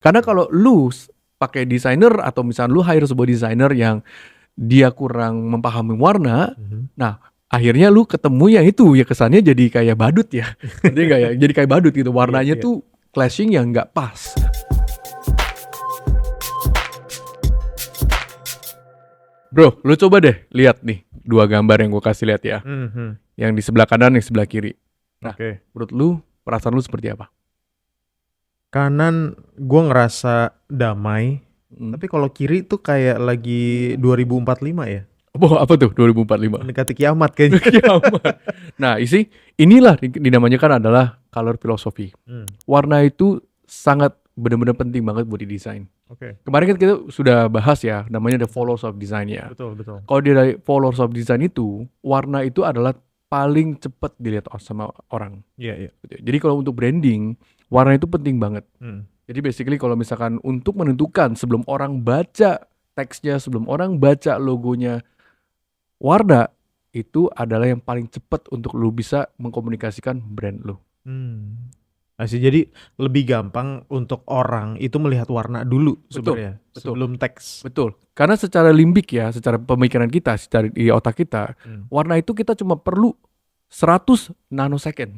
Karena kalau lu pakai desainer atau misalnya lu hire sebuah desainer yang dia kurang memahami warna, nah akhirnya lu ketemu yang itu ya kesannya jadi kayak badut ya. Ngerti nggak ya? Jadi kayak badut gitu. Warnanya Iya. tuh clashing yang nggak pas. Bro, lu coba deh lihat nih dua gambar yang gue kasih lihat ya. Yang di sebelah kanan, yang sebelah kiri. Nah, Oke. menurut lu perasaan lu seperti apa? Kanan gue ngerasa damai, tapi kalau kiri tuh kayak lagi 2045 ya. Oh, apa tuh 2045? Mendekati kiamat kayaknya. Kiamat. Nah, inilah dinamanya kan adalah color philosophy. Warna itu sangat benar-benar penting banget buat didesain. Oke. Kemarin kan kita sudah bahas ya, namanya the followers of design ya. Betul. Kalau dari followers of design itu, warna itu adalah paling cepat dilihat sama orang. Iya. Jadi kalau untuk branding, warna itu penting banget. Hmm. Jadi basically kalau misalkan untuk menentukan sebelum orang baca teksnya, sebelum orang baca logonya, warna itu adalah yang paling cepat untuk lu bisa mengkomunikasikan brand lu. Jadi lebih gampang untuk orang itu melihat warna dulu sebenarnya sebelum teks. Betul. Karena secara limbik ya, secara pemikiran kita, secara di otak kita, warna itu kita cuma perlu 100 nanosecond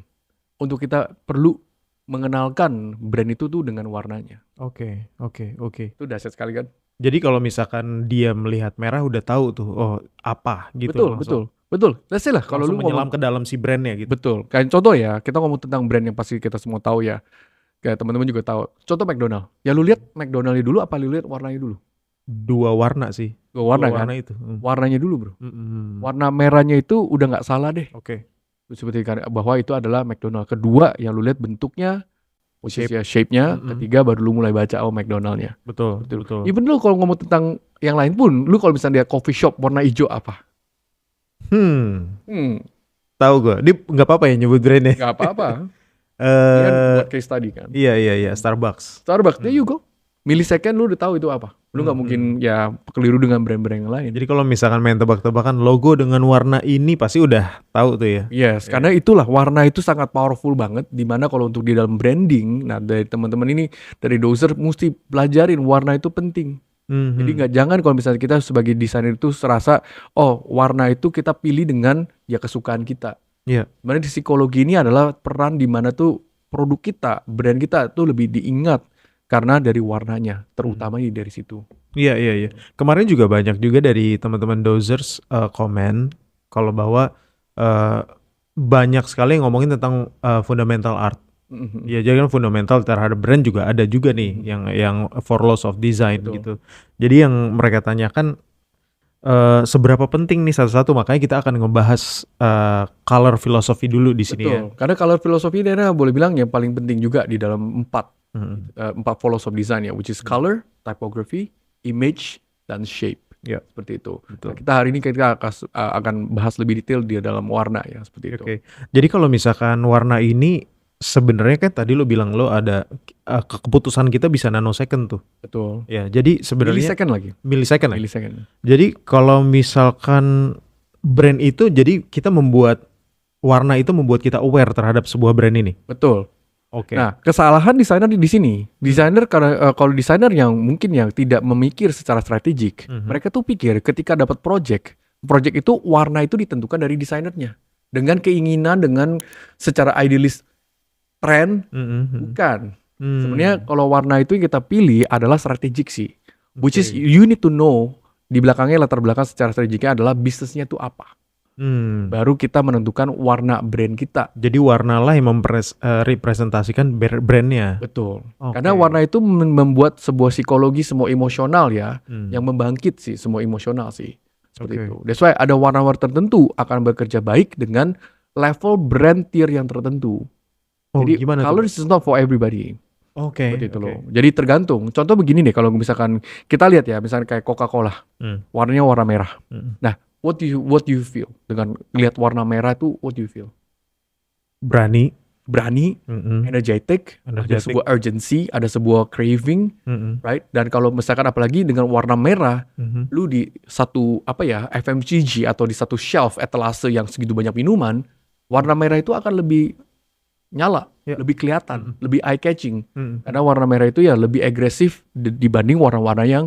untuk kita perlu mengenalkan brand itu tuh dengan warnanya. Oke. Itu dahsyat sekali kan? Jadi kalau misalkan dia melihat merah udah tahu tuh, oh apa gitu. Betul. Let's say lah kalau lu menyelam ke dalam si brandnya gitu. Betul. Kayak contoh ya, kita ngomong tentang brand yang pasti kita semua tahu ya. Kayak teman-teman juga tahu. Contoh McDonald. Ya lu lihat McDonald-nya dulu apa lu lihat warnanya dulu? Dua warna sih. Dua warna kan? Itu. Warnanya dulu, Bro. Warna merahnya itu udah nggak salah deh. Oke. Seperti bahwa itu adalah McDonald. Kedua yang lu lihat bentuknya, shape-nya. Ketiga baru lu mulai baca McDonald-nya. Betul. Even lu kalau ngomong tentang yang lain pun, lu kalau misalnya dia coffee shop warna hijau apa? Tahu gue. Dia nggak apa-apa ya nyebut brandnya. Nggak apa-apa. Dia kan buat case tadi kan. Iya. Starbucks. There you go. Millisecond lu udah tahu itu apa. Lu nggak mungkin ya keliru dengan brand-brand yang lain. Jadi kalau misalkan main tebak-tebakan logo dengan warna ini pasti udah tahu tuh ya. Yes, karena itulah warna itu sangat powerful banget. Dimana kalau untuk di dalam branding, nah dari teman-teman ini dari Dozer mesti pelajarin warna itu penting. Jadi jangan kalau misalnya kita sebagai desainer itu serasa warna itu kita pilih dengan ya kesukaan kita. Iya. Sebenarnya di psikologi ini adalah peran di mana tuh produk kita, brand kita tuh lebih diingat karena dari warnanya, terutama dari situ. Iya. Kemarin juga banyak juga dari teman-teman Dozers komen kalau bahwa banyak sekali yang ngomongin tentang fundamental art. Ya jadi kan fundamental terhadap brand juga ada juga nih yang for laws of design. Betul. Gitu. Jadi yang mereka tanyakan seberapa penting nih satu-satu, makanya kita akan ngebahas color philosophy dulu di sini. Betul. Ya. Karena color philosophy ini boleh bilang yang paling penting juga di dalam empat flows of design ya, which is color, typography, image, dan shape. Ya, seperti itu. Nah, kita hari ini kita akan bahas lebih detail di dalam warna ya, seperti itu. Jadi kalau misalkan warna ini sebenarnya kan tadi lo bilang lo ada keputusan kita bisa nanosecond tuh. Betul. Ya, jadi sebenarnya millisecond. Jadi kalau misalkan brand itu, jadi kita membuat warna itu membuat kita aware terhadap sebuah brand ini. Betul. Oke. Nah, kesalahan desainer di sini. Desainer karena kalau desainer yang mungkin yang tidak memikir secara strategik, mereka tuh pikir ketika dapat project itu warna itu ditentukan dari desainernya. Dengan keinginan, dengan secara idealis tren, bukan. Sebenarnya kalau warna itu yang kita pilih adalah strategik sih. Which is you need to know di belakangnya, latar belakang secara strategiknya adalah bisnisnya itu apa. Baru kita menentukan warna brand kita. Jadi warna lah yang representasikan brandnya. Betul. Karena warna itu membuat sebuah psikologi, semua emosional ya, yang membangkit sih, semua emosional sih. Seperti itu. That's why ada warna-warna tertentu akan bekerja baik dengan level brand tier yang tertentu. Jadi color is not for everybody. Seperti itu loh. Jadi tergantung. Contoh begini deh, kalau misalkan kita lihat ya, misalkan kayak Coca-Cola, warnanya warna merah. Nah, what do you feel dengan lihat warna merah itu? What do you feel? Berani, energetic, ada sebuah urgency, ada sebuah craving, right? Dan kalau misalkan apalagi dengan warna merah, lu di satu FMCG atau di satu shelf etalase yang segitu banyak minuman, warna merah itu akan lebih nyala, Ya. lebih kelihatan, lebih eye catching. Hmm. Karena warna merah itu ya lebih agresif dibanding warna-warna yang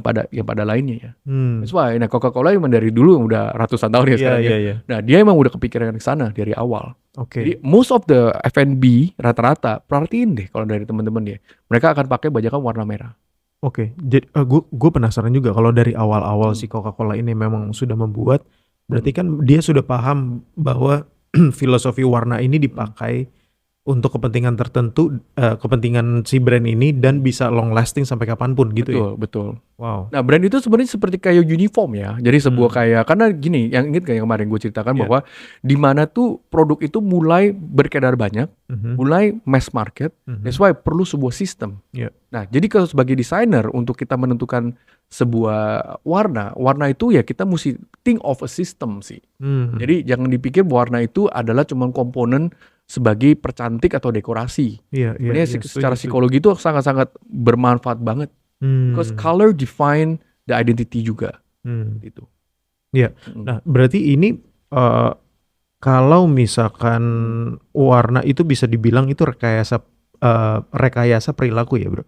pada lainnya ya. Hmm. That's why, nah Coca-Cola emang dari dulu udah ratusan tahun ya Iya, sekarang ya. iya, iya. Nah dia emang udah kepikiran ke sana dari awal. Oke. Jadi most of the F&B rata-rata perhatiin deh kalau dari teman-teman ya, mereka akan pakai banyak warna merah. Oke. Jadi gue penasaran juga kalau dari awal-awal si Coca-Cola ini memang sudah membuat, berarti kan dia sudah paham bahwa filosofi warna ini dipakai untuk kepentingan tertentu, kepentingan si brand ini dan bisa long lasting sampai kapanpun gitu ya. Betul. Wow. Nah brand itu sebenarnya seperti kayak uniform ya. Jadi sebuah kayak, karena gini, yang inget gak yang kemarin gue ceritakan bahwa di mana tuh produk itu mulai berkedar banyak, mulai mass market, that's why perlu sebuah sistem. Yeah. Nah jadi kalau sebagai desainer untuk kita menentukan sebuah warna itu ya kita mesti think of a system sih. Jadi jangan dipikir warna itu adalah cuma komponen sebagai percantik atau dekorasi. Sebenarnya secara psikologi itu sangat-sangat bermanfaat banget. Because color define the identity juga. Gitu. Iya. Nah, berarti ini kalau misalkan warna itu bisa dibilang itu rekayasa perilaku ya, Bro.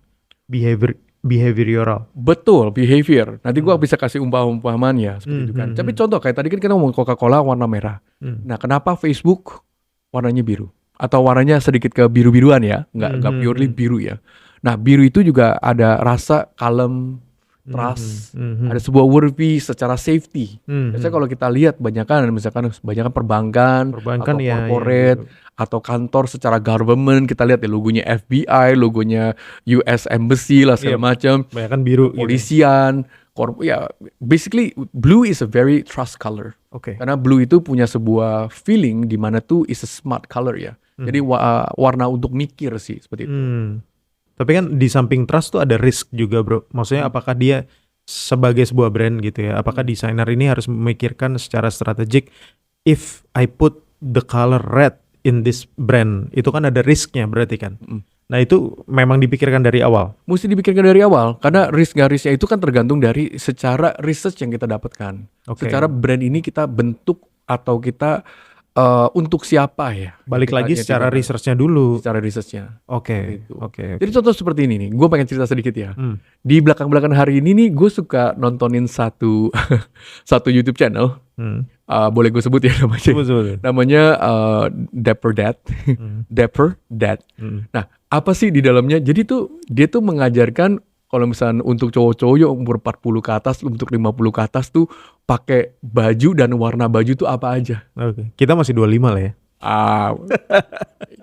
Behavioral. Betul, behavior. Nanti gua bisa kasih umpamahan ya seperti itu kan. Tapi contoh kayak tadi kan kita ngomong Coca-Cola warna merah. Nah, kenapa Facebook warnanya biru? Atau warnanya sedikit ke biru-biruan ya, nggak purely biru ya. Nah, biru itu juga ada rasa kalem, trust, ada sebuah worthy secara safety. Biasanya kalau kita lihat misalkan perbankan atau corporate atau kantor secara government, kita lihat ya logonya FBI, logonya US Embassy lah segala macam. Banyakan biru. Polisian, basically blue is a very trust color. Karena blue itu punya sebuah feeling di mana tuh is a smart color ya. Jadi warna untuk mikir sih seperti itu. Tapi kan di samping trust tuh ada risk juga, Bro. Maksudnya apakah dia sebagai sebuah brand gitu ya, apakah desainer ini harus memikirkan secara strategik, if I put the color red in this brand, itu kan ada risknya berarti kan. Nah itu memang dipikirkan dari awal? Mesti dipikirkan dari awal, karena risk-risknya itu kan tergantung dari secara research yang kita dapatkan. Secara brand ini kita bentuk atau kita untuk siapa ya? Balik lagi secara researchnya dulu. Secara researchnya. Oke. Jadi contoh seperti ini nih, gue pengen cerita sedikit ya. Di belakang-belakang hari ini nih, gue suka nontonin satu YouTube channel. Boleh gue sebut ya namanya? Sebut. Namanya Dapper Dad. Dapper Dad. Nah, apa sih di dalamnya? Jadi tuh dia tuh mengajarkan kalau misalnya untuk cowok-cowok yang umur 40 ke atas, untuk 50 ke atas tuh pakai baju dan warna baju tuh apa aja. Oke. Kita masih 25 lah ya.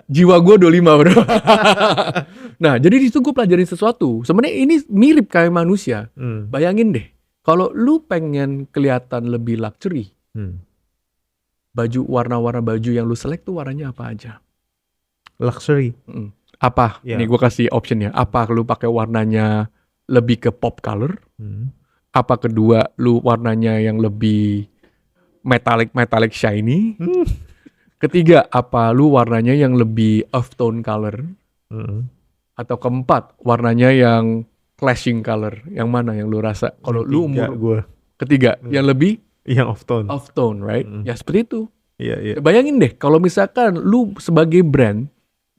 Jiwa gue 25 bro. Nah jadi di situ gue pelajarin sesuatu. Sebenarnya ini mirip kayak manusia. Bayangin deh, kalau lu pengen kelihatan lebih luxury, baju warna-warna baju yang lu select tuh warnanya apa aja? Luxury. Apa? Nih gue kasih optionnya. Apa lu pakai warnanya lebih ke pop color? Apa kedua lu warnanya yang lebih metallic shiny? Ketiga, apa lu warnanya yang lebih earth tone color? Atau keempat, warnanya yang clashing color? Yang mana yang lu rasa? Kalau lu umur ketiga, yang lebih yang off tone, right? Ya seperti itu. Iya. Bayangin deh, kalau misalkan lu sebagai brand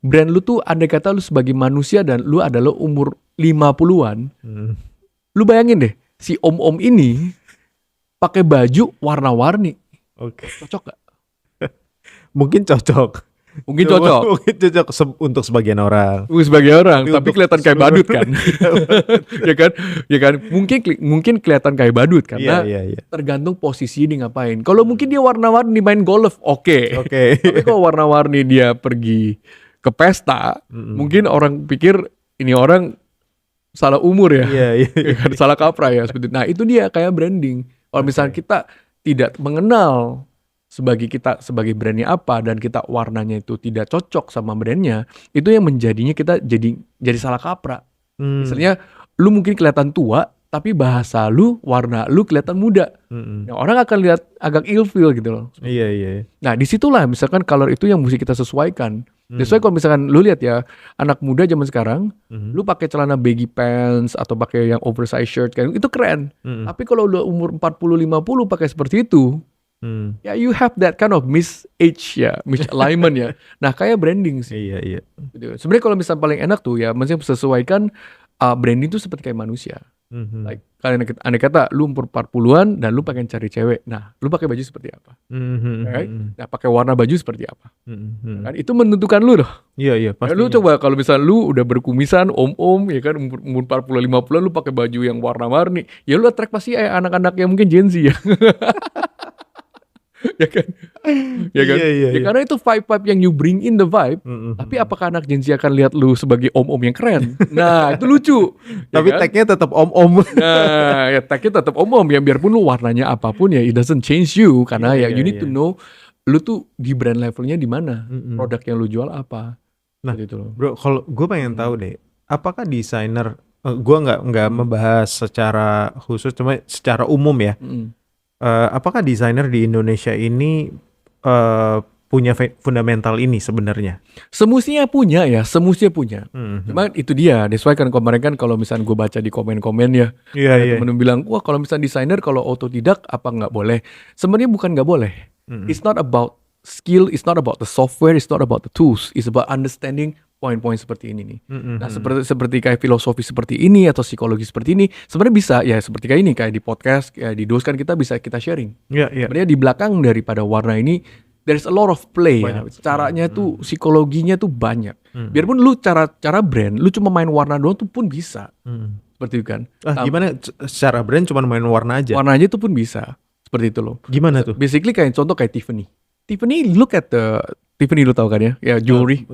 lu tuh andai kata lu sebagai manusia dan lu adalah umur 50-an. Lu bayangin deh, si om-om ini pakai baju warna-warni. Cocok gak? Mungkin cocok untuk sebagian orang. Tapi kelihatan kayak badut kan. ya kan? Mungkin kelihatan kayak badut karena tergantung posisi dia ngapain. Kalau mungkin dia warna-warni main golf, oke. Tapi kalau warna-warni dia pergi ke pesta, mungkin orang pikir ini orang salah umur ya. Salah kaprah ya seperti itu. Nah, itu dia kayak branding. Kalau misalnya kita tidak mengenal kita sebagai brandnya apa dan kita warnanya itu tidak cocok sama brandnya, itu yang menjadinya kita jadi salah kaprah. Misalnya lu mungkin kelihatan tua tapi bahasa lu, warna lu kelihatan muda. Nah, orang akan lihat agak ilfeel gitu loh. Iya. Nah disitulah misalkan color itu yang mesti kita sesuaikan. Sesuai kalau misalkan lu lihat ya anak muda zaman sekarang, lu pakai celana baggy pants atau pakai yang oversize shirt kayak itu keren. Tapi kalau lu umur 40-50 pakai seperti itu, Ya you have that kind of misalignment ya. Nah kayak branding sih. Iya. Gitu. Sebenarnya kalau misalnya paling enak tuh ya, maksudnya sesuaikan branding tuh seperti kayak manusia. Like kalian andai kata lu umur 40-an dan lu pengen cari cewek. Nah, lu pakai baju seperti apa? Right? Nah, pakai warna baju seperti apa? Kan itu menentukan lu loh. Iya, pasti. Lu coba kalau misalnya lu udah berkumisan, om-om ya kan umur 40 50-an lu pakai baju yang warna-warni, ya lu attract pasti anak-anak yang mungkin Gen Z ya. Ya kan? Ya kan? Iya. Ya karena itu vibe yang you bring in the vibe. Tapi apakah anak Gen Z akan lihat lu sebagai om-om yang keren? Nah, itu lucu. Tapi kan? tag-nya tetap om-om. Nah, ya tag-nya tetap om-om ya, biarpun lu warnanya apapun ya it doesn't change you karena you need to know lu tuh di brand levelnya di mana, produk yang lu jual apa. Nah, gitu loh. Bro, kalau gue pengen tahu deh, apakah desainer, gue nggak membahas secara khusus, cuma secara umum ya. Apakah desainer di Indonesia ini punya fundamental ini sebenarnya? Semestinya punya. Cuma itu dia, disesuaikan kemarin kan kalau misalnya gue baca di komen-komen ya, temen bilang, wah kalau misalnya desainer kalau autodidak apa nggak boleh? Sebenarnya bukan nggak boleh. It's not about skill, it's not about the software, it's not about the tools, it's about understanding poin-poin seperti ini nih. Nah seperti kayak filosofi seperti ini atau psikologi seperti ini sebenarnya bisa ya seperti kayak ini, kayak di podcast, kayak di DOS kan kita bisa kita sharing. Sebenarnya di belakang daripada warna ini there's a lot of play ya. Caranya tuh psikologinya tuh banyak. Biarpun lu cara brand, lu cuma main warna doang tuh pun bisa. Seperti itu kan. Gimana secara brand cuma main warna aja? Warna aja tuh pun bisa. Seperti itu loh. Gimana tuh? Basically kayak contoh kayak Tiffany. Tiffany look at the Tiffany lu tahu kan ya? Ya jewelry,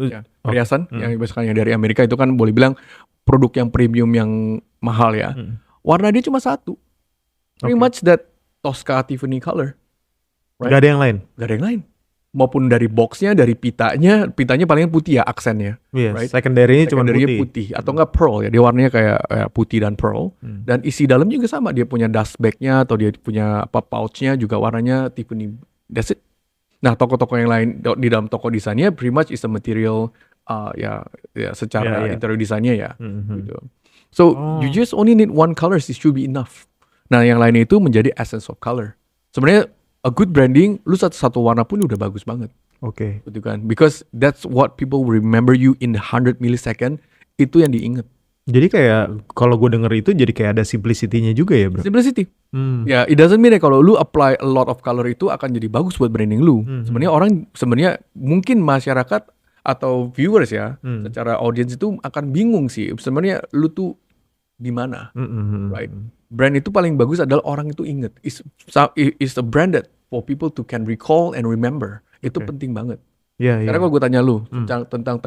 perhiasan yang biasanya dari Amerika itu kan boleh bilang produk yang premium yang mahal ya. Warna dia cuma satu. Pretty much that Tosca Tiffany color. Right? Gak ada yang lain? Gak ada yang lain. Maupun dari boxnya, dari pitanya palingan putih ya aksennya. Right? Secondary-nya cuma putih. Atau enggak pearl ya, dia warnanya kayak putih dan pearl. Dan isi dalam juga sama, dia punya dust bag-nya atau dia punya pouch-nya juga warnanya Tiffany. That's it. Nah toko-toko yang lain di dalam toko desainnya pretty much is a material ya secara interior desainnya ya. Gitu. So you just only need one color, it should be enough. Nah yang lain itu menjadi essence of color. Sebenarnya a good branding, lu satu warna pun udah bagus banget. Oke. Gitu kan? Because that's what people remember you in the 100 millisecond, itu yang diinget. Jadi kayak kalau gue denger itu jadi kayak ada simplicity-nya juga ya bro? Simplicity. Ya, it doesn't mean kalau lu apply a lot of color itu akan jadi bagus buat branding lu. Sebenarnya mungkin masyarakat atau viewers ya, secara audience itu akan bingung sih. Sebenarnya lu tuh di mana, right? Brand itu paling bagus adalah orang itu inget. Is a brand that for people to can recall and remember. Itu penting banget. Karena kalau gue tanya lu tentang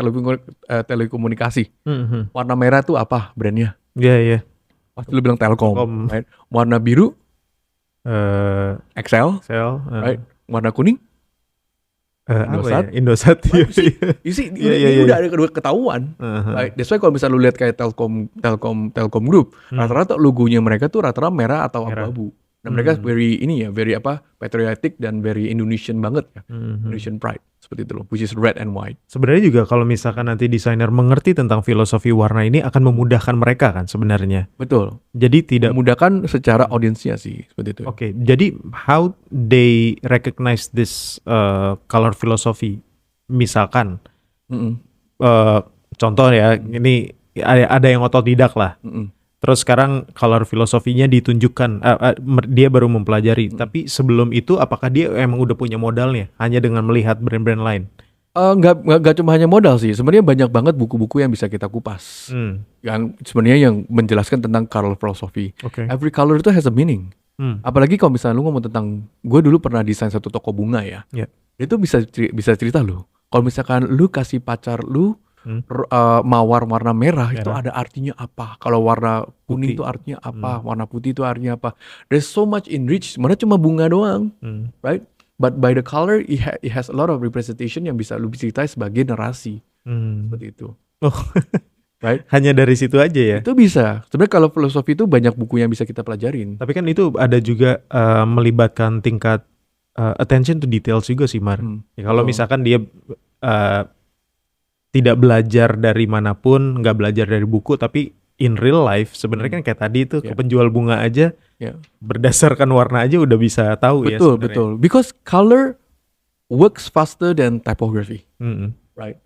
telekomunikasi, warna merah tuh apa brandnya? Pasti lu bilang Telkom. Right? Warna biru, Excel, right? Warna kuning, Indosat. Ini udah ada kedua ketahuan. Right? That's why kalau misalnya lu lihat kayak Telkom Group, rata-rata logonya mereka tuh rata-rata merah atau abu-abu. Nah mereka very patriotic dan very Indonesian banget ya, Indonesian pride. Seperti itu loh, which is red and white. Sebenarnya juga kalau misalkan nanti desainer mengerti tentang filosofi warna ini akan memudahkan mereka kan sebenarnya. Betul. Jadi tidak memudahkan secara audiensnya sih seperti itu. Oke, jadi how they recognize this color philosophy? Misalkan, contoh ya, ini ada yang otodidak lah. Terus sekarang color filosofinya ditunjukkan, dia baru mempelajari. Tapi sebelum itu, apakah dia emang udah punya modalnya hanya dengan melihat brand-brand lain? Nggak cuma hanya modal sih. Sebenarnya banyak banget buku-buku yang bisa kita kupas. Yang sebenarnya yang menjelaskan tentang color philosophy. Every color itu has a meaning. Apalagi kalau misalnya lu ngomong tentang, gue dulu pernah desain satu toko bunga ya. Itu bisa cerita lu. Kalau misalkan lu kasih pacar lu mawar warna merah itu ada artinya apa? Kalau warna kuning itu artinya apa? Warna putih itu artinya apa? There's so much enriched. Sebenarnya cuma bunga doang, right? But by the color, it has a lot of representation yang bisa lu ceritain sebagai narasi, seperti itu. Right? Hanya dari situ aja ya? Itu bisa. Sebenarnya kalau filosofi itu banyak buku yang bisa kita pelajarin. Tapi kan itu ada juga melibatkan tingkat attention to details juga sih, Mar. Ya, kalau misalkan dia tidak belajar dari manapun, nggak belajar dari buku, tapi in real life sebenarnya kan kayak tadi itu ke Yeah. penjual bunga aja Yeah. berdasarkan warna aja udah bisa tahu ya Betul, sebenarnya. betul. Because color works faster than typography, Mm-mm. right?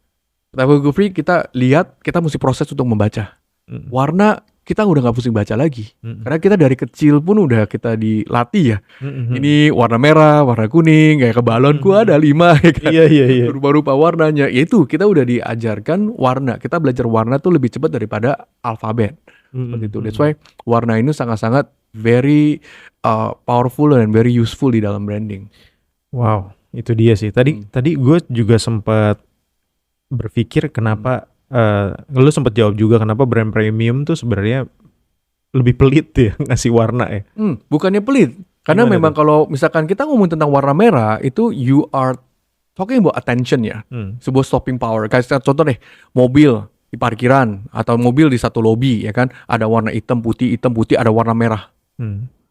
Typography kita lihat, kita mesti proses untuk membaca. Mm-mm. Warna kita udah nggak pusing baca lagi. Mm-mm. Karena kita dari kecil pun udah kita dilatih ya. Mm-mm. Ini warna merah, warna kuning, kayak ke balonku ada 5 ya kan. Iya. Berubah-ubah warnanya. Yaitu kita udah diajarkan warna. Kita belajar warna tuh lebih cepat daripada alfabet. Seperti itu. That's why warna ini sangat-sangat very powerful and very useful di dalam branding. Wow, itu dia sih. Tadi gue juga sempat berpikir kenapa lu sempat jawab juga kenapa brand premium tuh sebenarnya lebih pelit ya ngasih warna ya. Bukannya pelit. Karena Gimana memang kalau misalkan kita ngomong tentang warna merah, itu you are talking about attention ya. Sebuah stopping power. Kayak contoh deh, mobil di parkiran atau mobil di satu lobi ya kan, ada warna hitam putih, ada warna merah.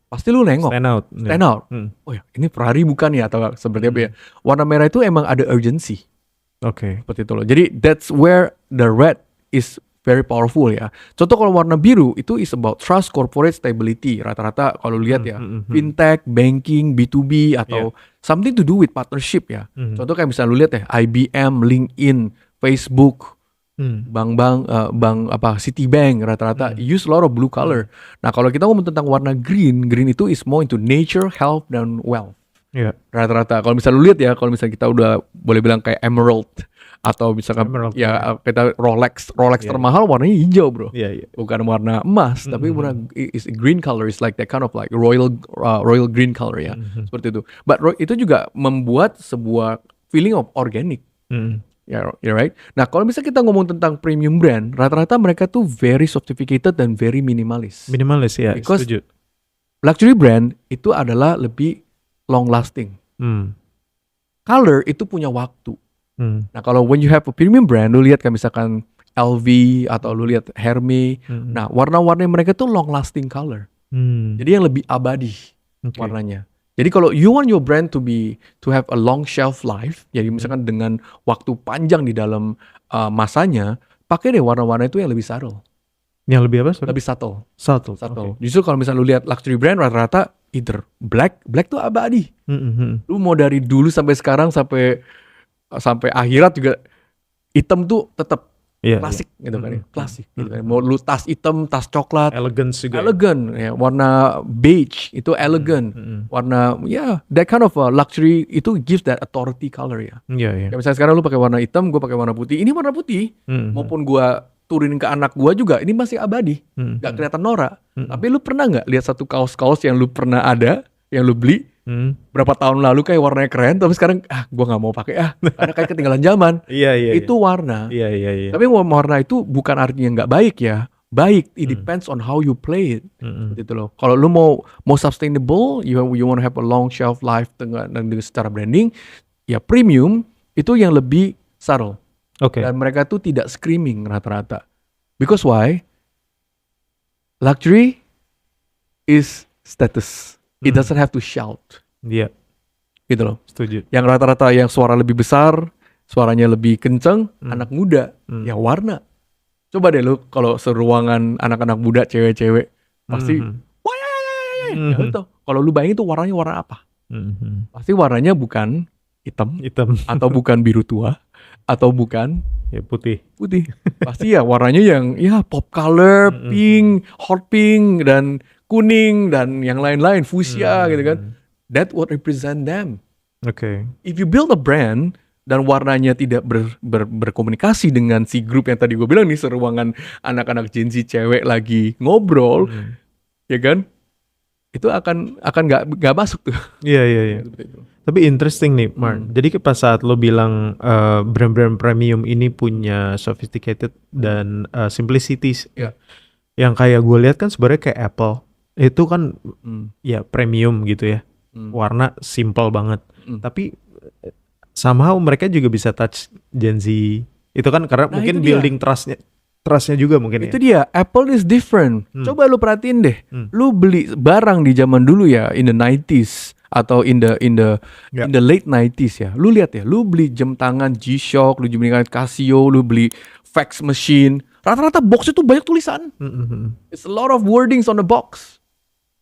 Pasti lu nengok. Stand out. Oh ya, ini Ferrari bukan ya atau seperti apa ya. Warna merah itu emang ada urgency. Oke. Seperti itu loh. Jadi that's where the red is very powerful ya. Contoh kalau warna biru itu is about trust, corporate stability. Rata-rata kalau lihat ya, fintech, banking, B2B atau something to do with partnership ya. Contoh kayak misalnya lu lihat ya, IBM, LinkedIn, Facebook, bank Citibank rata-rata use a lot of blue color. Nah, kalau kita ngomong tentang warna green itu is more into nature, health dan wealth. Iya. Rata-rata kalau misalnya lu lihat ya, kalau misalnya kita udah boleh bilang kayak emerald atau misalkan kita Rolex termahal warnanya hijau, bro. Iya. Bukan warna emas, tapi warna is green color, is like that kind of like royal green color ya. Seperti itu. But itu juga membuat sebuah feeling of organic. Ya, right. Nah, kalau misalnya kita ngomong tentang premium brand, rata-rata mereka tuh very sophisticated dan very minimalis. Minimalis ya, Because setuju. Luxury brand itu adalah lebih long lasting. Color itu punya waktu. Nah, kalau when you have a premium brand, lu lihat kayak misalkan LV atau lu lihat Hermes. Nah, warna-warna mereka tuh long lasting color. Jadi yang lebih abadi warnanya. Jadi kalau you want your brand to have a long shelf life, jadi misalkan dengan waktu panjang di dalam masanya, pakai deh warna-warna itu yang lebih subtle. Yang lebih apa? Sorry? Lebih subtle. Okay. Justru kalau misalnya lu lihat luxury brand rata-rata either black tuh abadi. Lu mau dari dulu sampai sekarang sampai akhirat juga hitam tuh tetap klasik gitu kan ya. Klasik gitu kan. Mau lu tas hitam, tas coklat, Elegance juga. Elegant ya. Warna beige itu elegant. Warna that kind of luxury itu gives that authority color ya. Iya. Kayak misalnya sekarang lu pakai warna hitam, gue pakai warna putih. Ini warna putih. Maupun gua turunin ke anak gua juga, ini masih abadi. Gak kelihatan norak. Tapi lu pernah gak lihat satu kaos-kaos yang lu pernah ada, yang lu beli berapa tahun lalu kayak warnanya keren, tapi sekarang gua nggak mau pakai karena kayak ketinggalan zaman. Iya. Itu warna. Iya. Tapi warna itu bukan artinya nggak baik ya. Baik, it depends on how you play it. Gitu loh. Kalau lu mau sustainable, you want to have a long shelf life dengan secara branding, ya premium itu yang lebih subtle. Oke. Dan mereka tuh tidak screaming rata-rata. Because why? Luxury is status. It doesn't have to shout. Iya. Gitu loh. Setuju. Yang rata-rata yang suara lebih besar, suaranya lebih kenceng, anak muda, yang warna. Coba deh lu kalau seruangan anak-anak muda, cewek-cewek, pasti gitu. Kalau lu bayangin tuh warnanya warna apa? Pasti warnanya bukan hitam atau bukan biru tua atau bukan ya putih. Pasti ya warnanya yang pop color, pink, hot pink dan kuning dan yang lain-lain, fuchsia gitu kan. That what represent them. Oke. If you build a brand dan warnanya tidak berkomunikasi dengan si grup yang tadi gue bilang nih, seruangan anak-anak Gen Z cewek lagi ngobrol, ya kan? Itu akan nggak masuk tuh. Iya. Tapi interesting nih, Mark. Jadi pas saat lo bilang brand-brand premium ini punya sophisticated dan simplicities, yang kayak gue lihat kan sebenarnya kayak Apple itu kan ya premium gitu ya, warna simple banget. Tapi somehow mereka juga bisa touch Gen Z. Itu kan karena mungkin building trustnya juga mungkin. Itu dia, Apple is different. Coba lu perhatiin deh, lu beli barang di zaman dulu ya, in the 90s atau in the late 90s ya. Lu lihat ya, lu beli jam tangan G-Shock, lu beli Casio, lu beli fax machine, Rata-rata box itu banyak tulisan. It's a lot of wordings on the box.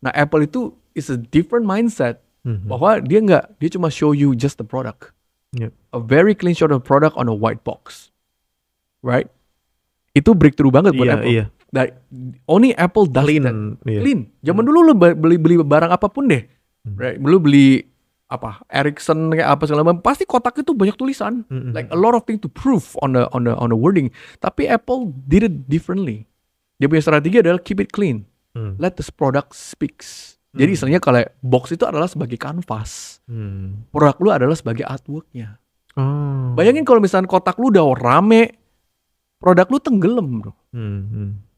Nah, Apple itu is a different mindset. Bahwa dia cuma show you just the product. Yep. A very clean shot of product on a white box. Right? Itu breakthrough banget buat Apple. Iya. Nah, only Apple does Clean, that. iya. Clean. Zaman dulu lu beli barang apapun deh. Right? Lu beli Ericsson kayak apa segala macam, pasti kotak itu banyak tulisan. Like a lot of things to prove on the wording. Tapi Apple did it differently. Dia punya strategi adalah keep it clean. Let this product speaks. Jadi istilahnya kalau box itu adalah sebagai kanvas. Produk lu adalah sebagai artworknya. Bayangin kalau misalnya kotak lu udah rame, produk lu tenggelam, bro.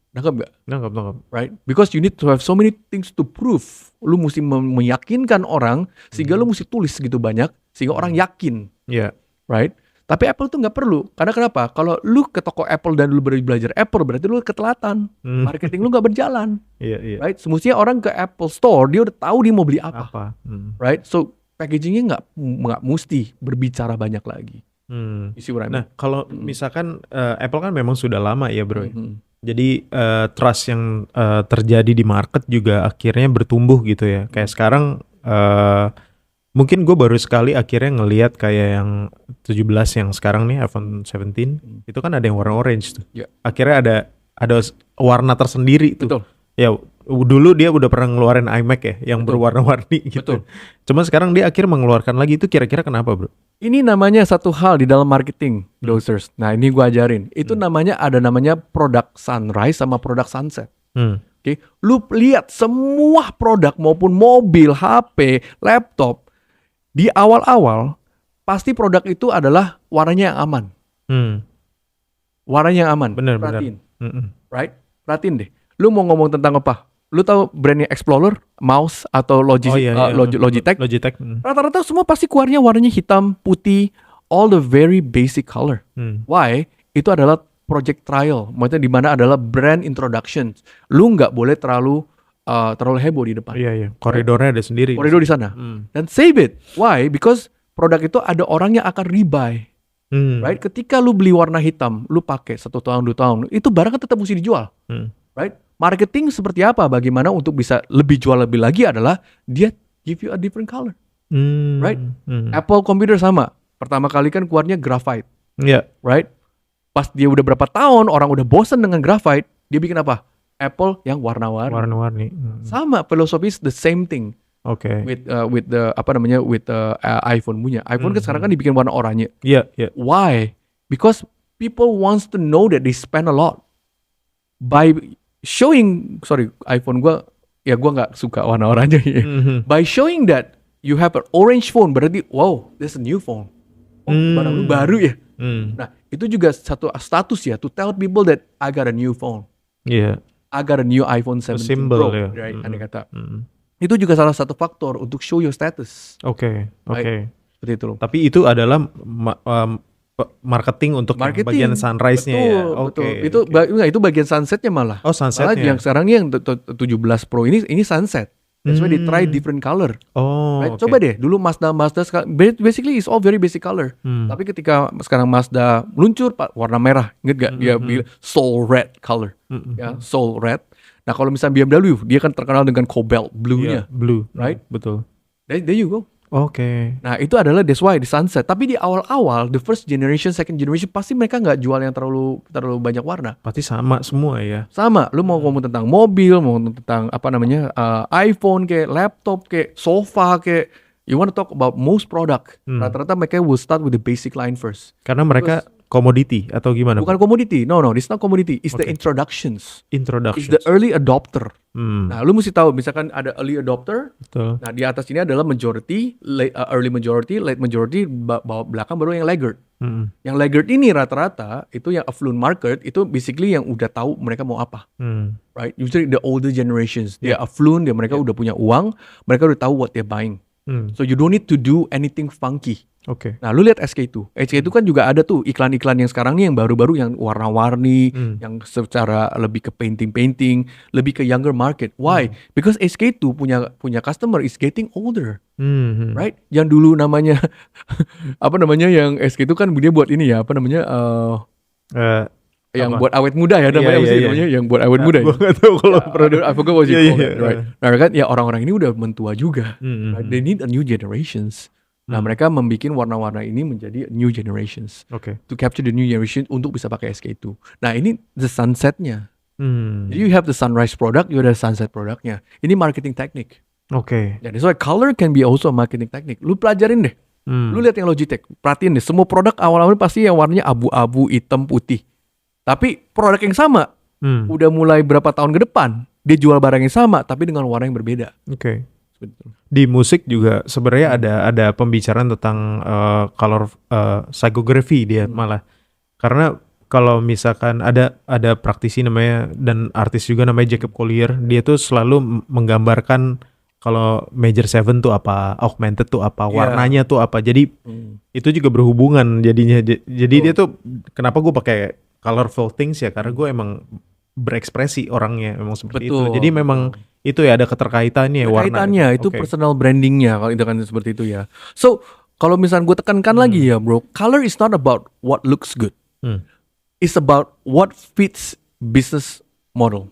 Nangkap gak? Nangkap. Right? Because you need to have so many things to prove. Lu mesti meyakinkan orang, sehingga lu mesti tulis segitu banyak, sehingga orang yakin. Iya. Right? Tapi Apple tuh gak perlu. Karena kenapa? Kalau lu ke toko Apple dan lu belajar Apple, berarti lu ketelatan. Marketing lu gak berjalan. Iya. Right? Semestinya orang ke Apple Store, dia udah tahu dia mau beli apa. Right? So, packagingnya gak mesti berbicara banyak lagi. You see what I mean? Nah, kalau misalkan Apple kan memang sudah lama ya, bro. Jadi trust yang terjadi di market juga akhirnya bertumbuh gitu ya. Kayak sekarang mungkin gue baru sekali akhirnya ngelihat kayak yang 17 yang sekarang nih iPhone 17 itu kan ada yang warna orange tuh. Yeah. Akhirnya ada warna tersendiri tuh. Betul. Ya dulu dia udah pernah ngeluarin iMac ya yang berwarna-warni gitu. Betul. Cuman sekarang dia akhirnya mengeluarkan lagi, itu kira-kira kenapa, bro? Ini namanya satu hal di dalam marketing, dosers. Nah, ini gue ajarin. Itu namanya produk sunrise sama produk sunset. Oke, lu lihat semua produk maupun mobil, HP, laptop di awal-awal pasti produk itu adalah warnanya yang aman. Warnanya yang aman. Bener. Perhatiin. Right? Perhatiin deh. Lu mau ngomong tentang apa? Lu tahu brandnya Explorer, mouse atau Logitech? Logitech. Rata-rata semua pasti keluarnya warnanya hitam, putih, all the very basic color. Why? Itu adalah project trial. Maksudnya di mana adalah brand introduction. Lu nggak boleh terlalu heboh di depan. Iya. Koridornya ada sendiri. Koridor di sana. Dan save it. Why? Because produk itu ada orang yang akan rebuy. Right? Ketika lu beli warna hitam, lu pakai 1 tahun, 2 tahun, itu barang kan tetap mesti dijual. Right? Marketing seperti apa? Bagaimana untuk bisa lebih jual lebih lagi adalah dia give you a different color. Right? Apple computer sama. Pertama kali kan keluarnya graphite. Iya. Right? Pas dia udah berapa tahun, orang udah bosan dengan graphite, dia bikin apa? Apple yang warna-warni. Sama, filosofi the same thing. Oke. With the iPhone punya. iPhone kan sekarang kan dibikin warna oranye. Iya. Why? Because people wants to know that they spend a lot. By showing, iPhone gua nggak suka warna oranye. By showing that you have an orange phone, berarti wow, there's a new phone. Barang lu baru ya. Nah, itu juga satu status ya, to tell people that I got a new phone. Iya. I got a new iPhone 17 symbol, Pro, ya. right? Andai kata. Itu juga salah satu faktor untuk show your status. Oke. Seperti itu loh. Tapi itu adalah marketing untuk bagian sunrise-nya ya. Oke. Itu bagian sunsetnya malah. Oh, sunsetnya. Malah yang sekarang ini yang 17 Pro ini sunset. That's why they try different color. Oh, right? Coba deh, dulu Mazda basically is all very basic color. Tapi ketika sekarang Mazda meluncur warna merah, inget gak? Dia bilang soul red color. Ya, soul red. Nah, kalau misalnya BMW, dia kan terkenal dengan cobalt blue-nya. Yeah, blue. Right? Betul. There you go. Oke. Nah, itu adalah that's why di sunset. Tapi di awal-awal, the first generation, second generation, pasti mereka nggak jual yang terlalu banyak warna. Pasti sama semua ya. Sama. Lu mau ngomong tentang mobil, mau ngomong tentang iPhone kayak laptop kayak sofa kayak you want to talk about most product. Rata-rata mereka will start with the basic line first. Karena mereka commodity atau gimana? Bukan commodity. No, it's not commodity. It's the introductions. It's the early adopter. Nah, lu mesti tahu misalkan ada early adopter. Betul. Nah, di atas ini adalah majority, early majority, late majority, bawah belakang baru yang laggard. Yang laggard ini rata-rata itu yang affluent market itu basically yang udah tahu mereka mau apa. Right? Usually the older generations, dia affluent, mereka udah punya uang, mereka udah tahu what they're buying. So you don't need to do anything funky. Oke. Nah, lu lihat SK2. SK2 kan juga ada tuh iklan-iklan yang sekarang nih yang baru-baru yang warna-warni, yang secara lebih ke painting, lebih ke younger market. Why? Because SK2 punya customer is getting older. Right? Yang dulu namanya yang SK2 kan dia buat ini ya, yang Apa? buat awet muda ya namanya, Iya, iya, iya. namanya yang buat awet muda. Gue nggak tahu kalau produk. I forgot what you Iya, call iya. it, right? Nah kan ya orang-orang ini udah mentua juga. Hmm, Right? They need a new generations. Nah mereka membuat warna-warna ini menjadi new generations. Oke. To capture the new generation untuk bisa pakai SK2. Nah ini the sunsetnya. Hmm. Jadi you have the sunrise product, you ada sunset produknya. Ini marketing teknik. Oke. Jadi so color can be also a marketing teknik. Lu pelajarin deh. Lu lihat yang Logitech, perhatiin deh. Semua produk awal-awal pasti yang warnanya abu-abu, hitam, putih. Tapi produk yang sama, udah mulai berapa tahun ke depan, dia jual barang yang sama, tapi dengan warna yang berbeda. Oke. Di musik juga sebenarnya ada pembicaraan tentang color psychography dia malah. Karena kalau misalkan ada praktisi namanya dan artis juga namanya Jacob Collier, dia tuh selalu menggambarkan kalau major 7 tuh apa, augmented tuh apa, warnanya tuh apa. Jadi itu juga berhubungan jadinya. Jadi dia tuh kenapa gue pakai colorful things ya, karena gue emang berekspresi orangnya memang seperti itu. Jadi memang itu ya ada keterkaitannya warna. Kaitannya itu personal brandingnya kalau itu kan seperti itu ya. So kalau misalnya gue tekankan lagi ya bro, color is not about what looks good. It's about what fits business model.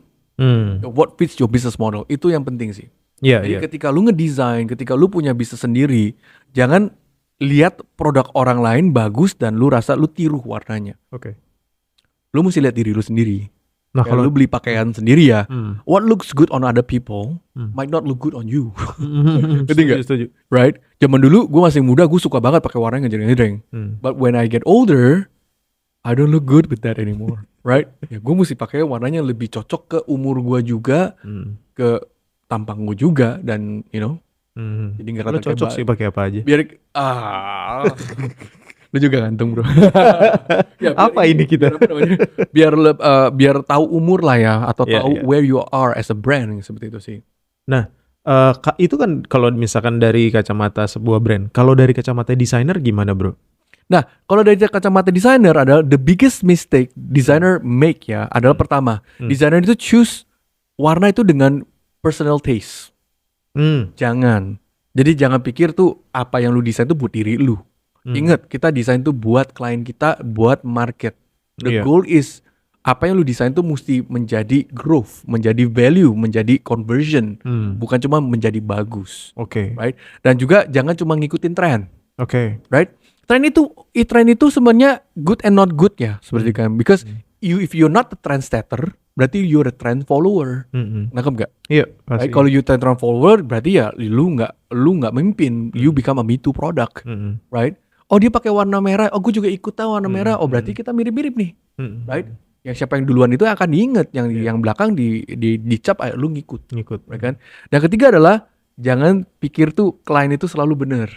What fits your business model. Itu yang penting sih. Jadi ketika lu ngedesain, ketika lu punya bisnis sendiri, jangan lihat produk orang lain bagus dan lu rasa lu tiru warnanya. Oke. Lu mesti lihat diri lu sendiri. Nah, kalau lu beli pakaian sendiri ya, what looks good on other people might not look good on you. Ngerti nggak? Setuju. Right? Zaman dulu gue masih muda, gue suka banget pakai warna yang ngejreng-ngejreng. But when I get older, I don't look good with that anymore. Right? Ya gue mesti pakai warnanya lebih cocok ke umur gue juga, ke tampang gue juga, dan you know, jadi nggak rata cocok sih pakai apa aja. Biar lu juga ganteng bro. Ya, apa ini kita? Biar tahu umur lah ya, atau tahu where you are as a brand, seperti itu sih. Nah, itu kan kalau misalkan dari kacamata sebuah brand. Kalau dari kacamata desainer gimana bro? Nah, kalau dari kacamata desainer adalah the biggest mistake designer make ya adalah pertama, desainer itu choose warna itu dengan personal taste. Jangan. Jadi jangan pikir tuh apa yang lu desain tuh buat diri lu. Ingat, kita desain tuh buat klien kita, buat market. The goal is apa yang lu desain tuh mesti menjadi growth, menjadi value, menjadi conversion, bukan cuma menjadi bagus. Oke. Right? Dan juga jangan cuma ngikutin tren. Oke. Right? Tren itu sebenarnya good and not good ya, seperti kan. Because if you're not a trendsetter, berarti you're a trend follower. Nangkep gak? Iya. Pasti. Right? Kalau you trend follower, berarti ya lu nggak memimpin. You become a me too product, right? Oh dia pakai warna merah, oh gue juga ikut warna merah. Oh berarti kita mirip-mirip nih, right? Yang siapa yang duluan itu akan diinget, yang belakang dicap, lu ngikut, right kan? Dan ketiga adalah jangan pikir tuh klien itu selalu benar.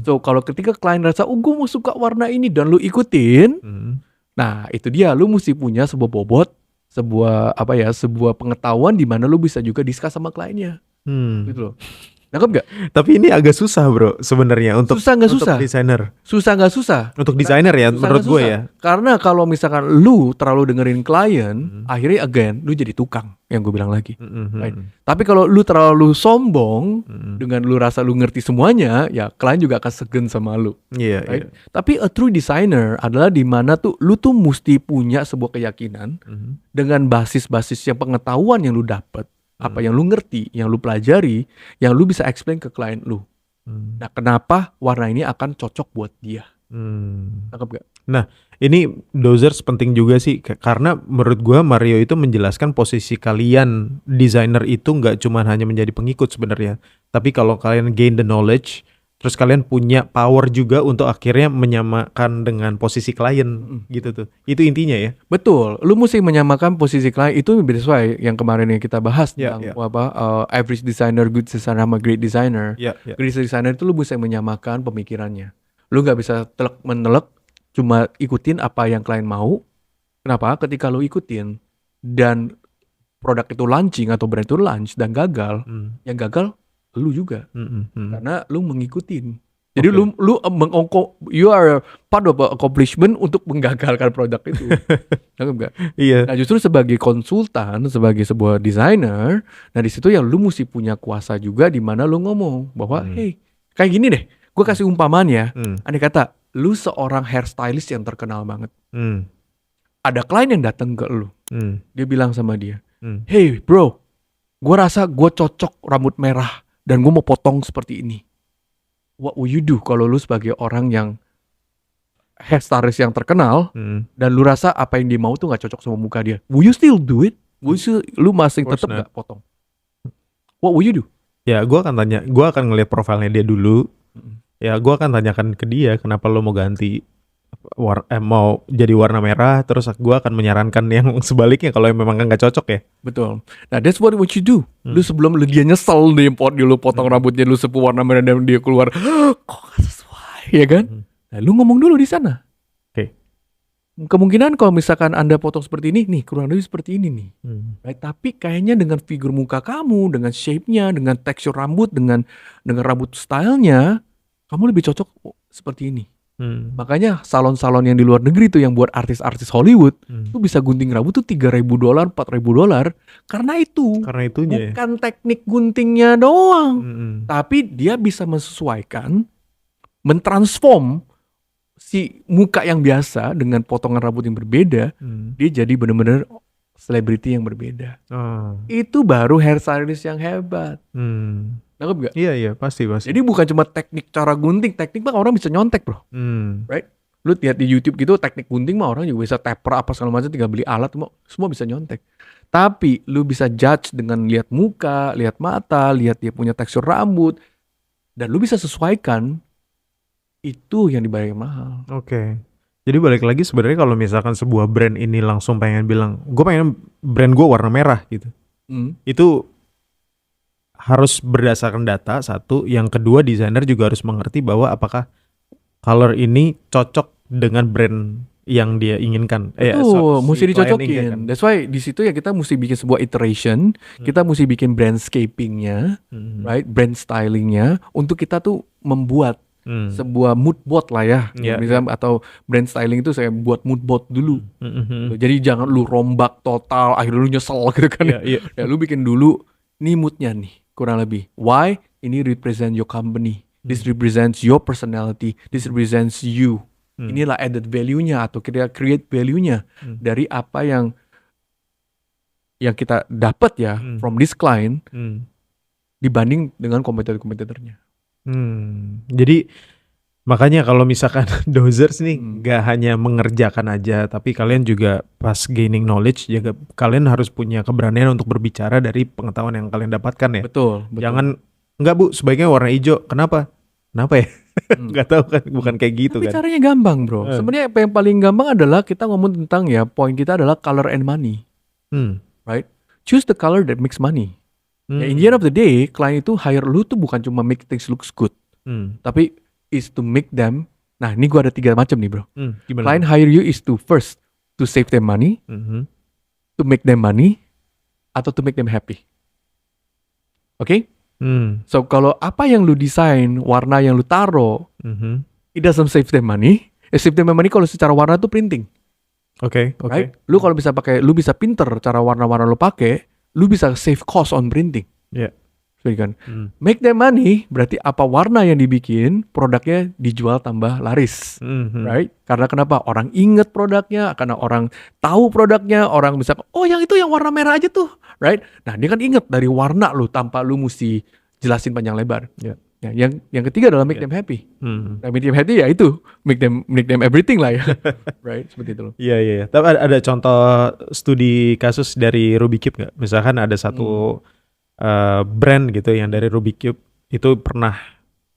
So kalau ketika klien rasa, oh gue mau suka warna ini dan lu ikutin, nah itu dia, lu mesti punya sebuah bobot, sebuah pengetahuan di mana lu bisa juga discuss sama kliennya, gitu loh. Nangkep gak? Tapi ini agak susah bro sebenarnya untuk desainer. Susah nggak susah? Untuk desainer ya, menurut gue ya. Karena kalau misalkan lu terlalu dengerin klien, akhirnya again lu jadi tukang, yang gue bilang lagi. Right? Tapi kalau lu terlalu sombong, dengan lu rasa lu ngerti semuanya, ya klien juga akan segen sama lu. Right? Tapi a true designer adalah di mana tuh lu tuh mesti punya sebuah keyakinan dengan basis-basis yang pengetahuan yang lu dapat. Apa yang lu ngerti, yang lu pelajari, yang lu bisa explain ke klien lu. Nah, kenapa warna ini akan cocok buat dia? Nangkep gak? Nah, ini dozers penting juga sih, karena menurut gua Mario itu menjelaskan posisi kalian desainer itu nggak cuma hanya menjadi pengikut sebenarnya, tapi kalau kalian gain the knowledge, terus kalian punya power juga untuk akhirnya menyamakan dengan posisi klien gitu tuh. Itu intinya ya. Betul. Lu mesti menyamakan posisi klien itu sesuai yang kemarin yang kita bahas tentang average designer, good designer sama great designer. Great designer itu lu mesti menyamakan pemikirannya. Lu nggak bisa telek-menelek cuma ikutin apa yang klien mau. Kenapa? Ketika lu ikutin dan produk itu launching atau brand itu launch dan gagal, yang gagal lu juga, karena lu mengikutin. Jadi lu you are part of accomplishment untuk menggagalkan produk itu. Enggak? Iya. Nah justru sebagai konsultan, sebagai sebuah desainer, nah di situ yang lu mesti punya kuasa juga di mana lu ngomong bahwa hey kayak gini deh, gue kasih umpamaan ya. Andai kata lu seorang hairstylist yang terkenal banget, Ada klien yang datang ke lu, dia bilang sama dia, Hmm. hey bro, gue rasa gue cocok rambut merah dan gue mau potong seperti ini. What will you do kalau lu sebagai orang yang hairstylist yang terkenal dan lu rasa apa yang dia mau tuh nggak cocok sama muka dia? Will you still do it? Lu masih Of course tetap not. nggak potong? What will you do? Ya, gue akan ngeliat profilnya dia dulu. Ya, gue akan tanyakan ke dia kenapa lo mau ganti mau jadi warna merah, terus gue akan menyarankan yang sebaliknya kalau memang nggak cocok ya. Betul. Nah, that's what you do. Lu sebelum dia nyesel nih lu potong rambutnya lu sepu warna merah dan dia keluar, kok gak sesuai, ya kan? Nah, lu ngomong dulu di sana. Oke. Kemungkinan kalau misalkan Anda potong seperti ini, nih kurang lebih seperti ini nih. Right? Tapi kayaknya dengan figur muka kamu, dengan shape-nya, dengan tekstur rambut, dengan rambut stylenya, kamu lebih cocok seperti ini. Makanya salon-salon yang di luar negeri tuh yang buat artis-artis Hollywood tuh bisa gunting rambut tuh $3,000, $4,000 karena itu. Karena itunya bukan teknik guntingnya doang, tapi dia bisa mensesuaikan, mentransform si muka yang biasa dengan potongan rambut yang berbeda, dia jadi benar-benar selebriti yang berbeda. Itu baru hairstylist yang hebat. Nangkep gak? Iya, pasti. Jadi bukan cuma teknik cara gunting, teknik mah orang bisa nyontek bro, right? Lu lihat di YouTube gitu teknik gunting mah orang juga bisa taper apa segala macam, tinggal beli alat semua bisa nyontek. Tapi lu bisa judge dengan lihat muka, lihat mata, lihat dia punya tekstur rambut, dan lu bisa sesuaikan. Itu yang dibayar mahal. Oke. Jadi balik lagi sebenarnya kalau misalkan sebuah brand ini langsung pengen bilang, gue pengen brand gue warna merah gitu, itu harus berdasarkan data satu. Yang kedua, desainer juga harus mengerti bahwa apakah color ini cocok dengan brand yang dia inginkan. Mesti dicocokin. That's why di situ ya kita mesti bikin sebuah iteration, kita mesti bikin brandscapingnya, right, brand stylingnya, untuk kita tuh membuat sebuah mood board lah ya, misalnya, atau brand styling itu saya buat mood board dulu. Jadi jangan lu rombak total, akhirnya lu nyesel gitu kan. Ya lu bikin dulu nih moodnya nih, kurang lebih. Why? Ini represent your company. This represents your personality. This represents you. Inilah added value-nya atau kita create value-nya dari apa yang kita dapat ya from this client dibanding dengan kompetitor-kompetitornya. Jadi makanya kalau misalkan dozers nih gak hanya mengerjakan aja, tapi kalian juga pas gaining knowledge juga kalian harus punya keberanian untuk berbicara dari pengetahuan yang kalian dapatkan ya. Betul. Jangan, enggak bu, sebaiknya warna hijau. Kenapa ya? Gak tahu kan, bukan kayak gitu. Tapi kan. Caranya gampang bro. Sebenarnya yang paling gampang adalah kita ngomong tentang ya, poin kita adalah color and money. Right? Choose the color that makes money. Ya, in the end of the day, klien itu hire lu tuh bukan cuma make things looks good, tapi is to make them. Nah, ini gue ada 3 macam nih bro. Client hire you is to first to save them money, to make them money, atau to make them happy. Oke? So kalau apa yang lu desain, warna yang lu taro, it doesn't save them money. Save them money kalau secara warna tuh printing. Oke. Right? Lu kalau bisa pakai, lu bisa pinter cara warna-warna lu pakai, lu bisa save cost on printing. Iya. Kan? Make them money berarti apa warna yang dibikin, produknya dijual tambah laris. Right? Karena kenapa? Orang inget produknya, karena orang tahu produknya, orang bisa, oh yang itu yang warna merah aja tuh. Right? Nah, dia kan inget dari warna lu tanpa lu mesti jelasin panjang lebar. Yeah. Ya, yang ketiga adalah make them happy. Nah, make them happy ya itu make them everything lah ya. Right? Seperti itu loh. Iya. Tapi ada contoh studi kasus dari Rubik's nggak? Misalkan ada satu brand gitu yang dari Rubik's itu pernah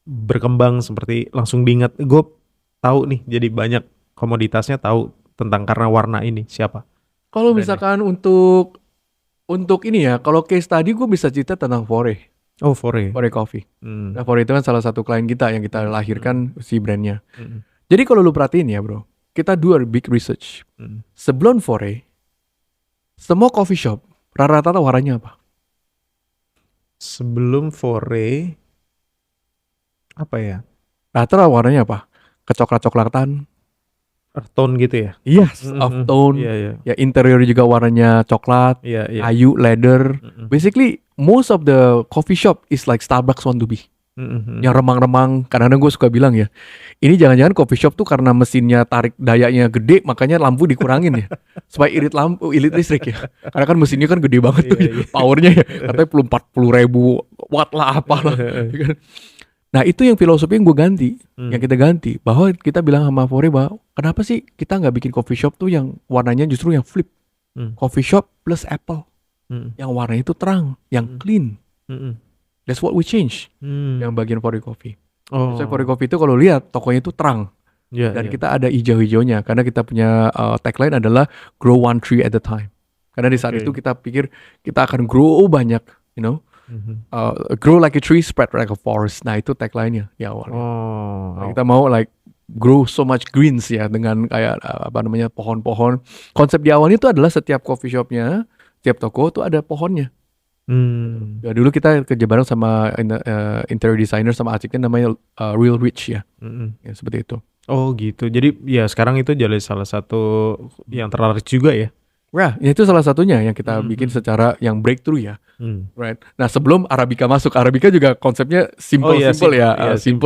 berkembang seperti langsung diingat, gue tahu nih, jadi banyak komoditasnya tahu tentang karena warna ini siapa. Kalau misalkan untuk ini ya, kalau case tadi gue bisa cerita tentang Fore. Oh, Fore Coffee. Nah, Fore itu kan salah satu klien kita yang kita lahirkan si brandnya. Jadi kalau lu perhatiin ya bro, kita do a big research. Sebelum Fore, semua coffee shop rata-rata warnanya apa? Sebelum Fore, apa ya? Rata-rata warnanya apa? Kecoklat-coklatan. Earth tone gitu ya? Yes, off tone. Iya. Ya interior juga warnanya coklat, Iya. kayu, leather. Basically most of the coffee shop is like Starbucks want to be. yang remang-remang. Kadang-kadang gue suka bilang ya, ini jangan-jangan coffee shop tuh karena mesinnya tarik dayanya gede, makanya lampu dikurangin ya, supaya irit listrik ya. Karena kan mesinnya kan gede banget tuh, powernya ya, katanya 40.000 watt lah apalah. Nah itu yang filosofi yang gue ganti, yang kita ganti, bahwa kita bilang sama Fore bahwa kenapa sih kita nggak bikin coffee shop tuh yang warnanya justru yang flip, coffee shop plus apple, yang warnanya itu terang, yang clean. That's what we change. Yang bagian Fore Coffee. So Fore Coffee itu kalau lihat tokonya itu terang, dan kita ada hijau-hijaunya karena kita punya tagline adalah grow one tree at a time. Karena di saat itu kita pikir kita akan grow banyak, you know. Grow like a tree, spread like a forest. Nah itu tagline-nya ya awalnya. Nah, kita mau like grow so much greens ya, dengan kayak pohon-pohon. Konsep di awalnya itu adalah setiap coffee shopnya, setiap toko tuh ada pohonnya. Ya, dulu kita kerja bareng sama interior designer sama arsiteknya namanya Real Rich ya. Ya seperti itu. Oh gitu. Jadi ya sekarang itu jadi salah satu yang terlaris juga ya. Ya itu salah satunya yang kita bikin secara yang breakthrough ya. Right. Nah sebelum Arabica masuk, Arabica juga konsepnya simple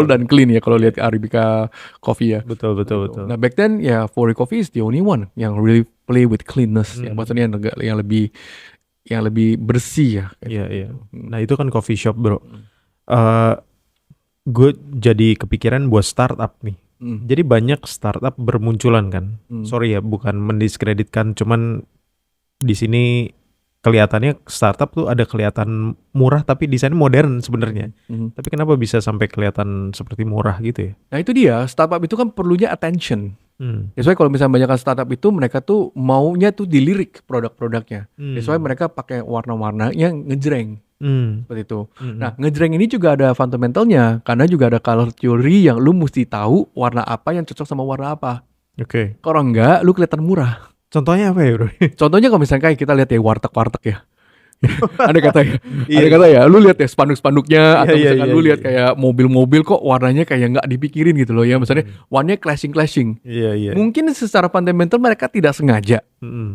dan clean ya kalau lihat Arabica Coffee ya. Betul. Nah back then ya Fore Coffee is the only one yang really play with cleanness ya, maksudnya yang lebih bersih ya. Iya. Nah itu kan coffee shop bro. Gue jadi kepikiran buat startup nih. Jadi banyak startup bermunculan kan. Sorry ya, bukan mendiskreditkan, cuman di sini kelihatannya startup tuh ada kelihatan murah tapi desainnya modern sebenarnya. Tapi kenapa bisa sampai kelihatan seperti murah gitu ya? Nah itu dia, startup itu kan perlunya attention. That's why kalau misalnya banyak startup itu mereka tuh maunya tuh dilirik produk-produknya. That's why mereka pakai warna-warna yang ngejreng. Seperti itu. Nah ngejreng ini juga ada fundamentalnya, karena juga ada color theory yang lu mesti tahu warna apa yang cocok sama warna apa. Kalau enggak lu kelihatan murah. Contohnya apa ya bro? Contohnya kalau misalnya kayak kita lihat ya warteg ya. Ada kata ya, lu lihat ya spanduk-spanduknya, atau misalkan lu lihat kayak mobil-mobil kok warnanya kayak nggak dipikirin gitu loh ya, misalnya warnanya clashing. Mungkin secara fundamental mereka tidak sengaja,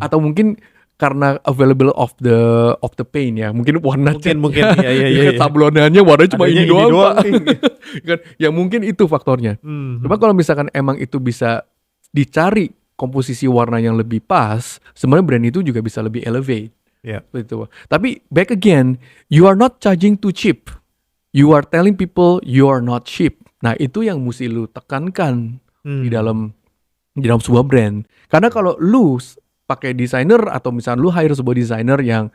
atau mungkin karena available of the paint ya, mungkin warna mungkin sablonannya warnanya cuma ini doang Pak. Kan ya mungkin itu faktornya. Cuma kalau misalkan emang itu bisa dicari komposisi warna yang lebih pas, sebenarnya brand itu juga bisa lebih elevate. Betul. Tapi back again, you are not charging too cheap. You are telling people you are not cheap. Nah itu yang mesti lu tekankan di dalam sebuah brand. Karena kalau lu pakai desainer atau misalnya lu hire sebuah desainer yang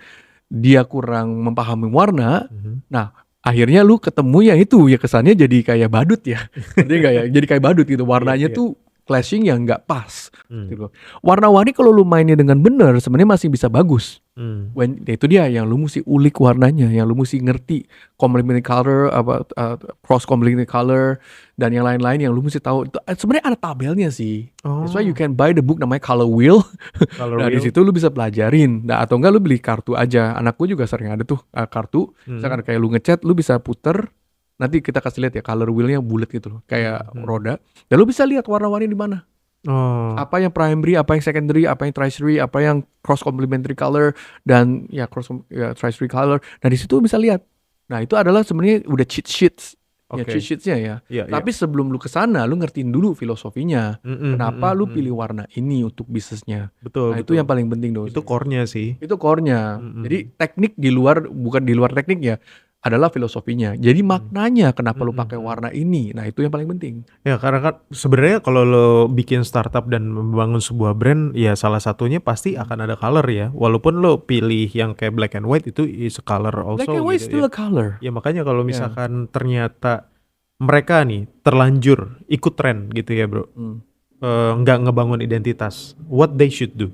dia kurang memahami warna, nah akhirnya lu ketemu yang itu ya kesannya jadi kayak badut ya. Jadi kayak badut gitu, warnanya tuh clashing yang nggak pas. Gitu. Warna-warni kalau lu mainnya dengan benar sebenarnya masih bisa bagus. Itu dia yang lu mesti ulik warnanya, yang lu mesti ngerti complementary color, cross complementary color, dan yang lain-lain yang lu mesti tahu. Itu sebenarnya ada tabelnya sih. That's why you can buy the book namanya Color Wheel. Nah di situ lu bisa pelajarin. Nah atau enggak lu beli kartu aja. Anakku juga sering ada tuh kartu. Misalkan kayak lu ngecat, lu bisa puter. Nanti kita kasih lihat ya color wheel-nya bulat gitu loh, kayak roda. Dan lu bisa lihat warna-warni di mana. Apa yang primary, apa yang secondary, apa yang tertiary, apa yang cross complementary color, dan ya tertiary color. Nah di situ lu bisa lihat. Nah itu adalah sebenarnya udah cheat sheets. Cheat sheets-nya ya. Tapi sebelum lu kesana, lu ngertiin dulu filosofinya. Kenapa lu pilih warna ini untuk bisnisnya. Nah itu yang paling penting dong. Itu core-nya sih. Itu core-nya. Jadi teknik bukan di luar teknik ya, adalah filosofinya. Jadi maknanya kenapa lu pakai warna ini. Nah itu yang paling penting. Ya karena kan sebenarnya kalau lo bikin startup dan membangun sebuah brand, ya salah satunya pasti akan ada color ya. Walaupun lo pilih yang kayak black and white, itu is a color also. Black and white gitu, still a color. Ya makanya kalau misalkan ternyata mereka nih terlanjur ikut tren gitu ya bro, nggak ngebangun identitas, what they should do?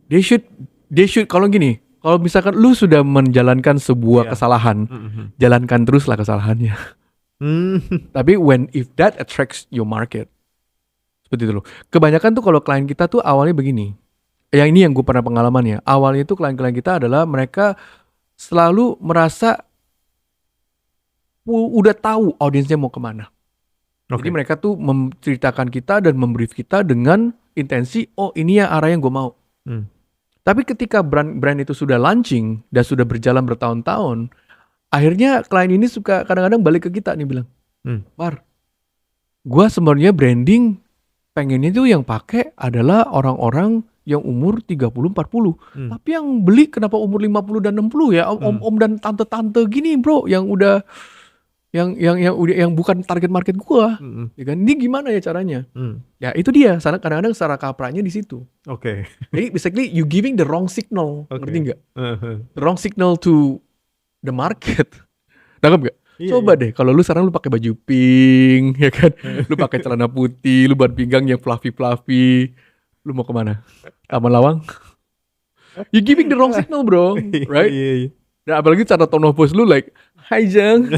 They should kalau gini. Kalau misalkan lu sudah menjalankan sebuah kesalahan, jalankan teruslah kesalahannya. Tapi if that attracts your market, seperti itu loh. Kebanyakan tuh kalau klien kita tuh awalnya begini. Yang ini yang gue pernah pengalaman ya. Awalnya tuh klien-klien kita adalah mereka selalu merasa udah tahu audiensnya mau kemana. Jadi mereka tuh menceritakan kita dan membrief kita dengan intensi, oh ini ya arah yang gue mau. Tapi ketika brand itu sudah launching dan sudah berjalan bertahun-tahun, Akhirnya klien ini suka kadang-kadang balik ke kita nih bilang, Mar, gua sebenarnya branding pengennya tuh yang pakai adalah orang-orang yang umur 30-40. Tapi yang beli kenapa umur 50 dan 60 ya? Om-om dan tante-tante gini, bro, yang udah yang bukan target market gua. Ya kan? Ini gimana ya caranya? Ya itu dia. Kadang-kadang secara kapranya di situ. Oke. Jadi basically you giving the wrong signal. Ngerti nggak? The wrong signal to the market. Nangkep gak? Coba deh kalau lu sekarang lu pakai baju pink, ya kan? Lu pakai celana putih, lu buat pinggang yang fluffy, lu mau kemana? Taman Lawang? You giving the wrong signal, bro, right? Dan apalagi cara tone of voice lu like, Hai Jeng,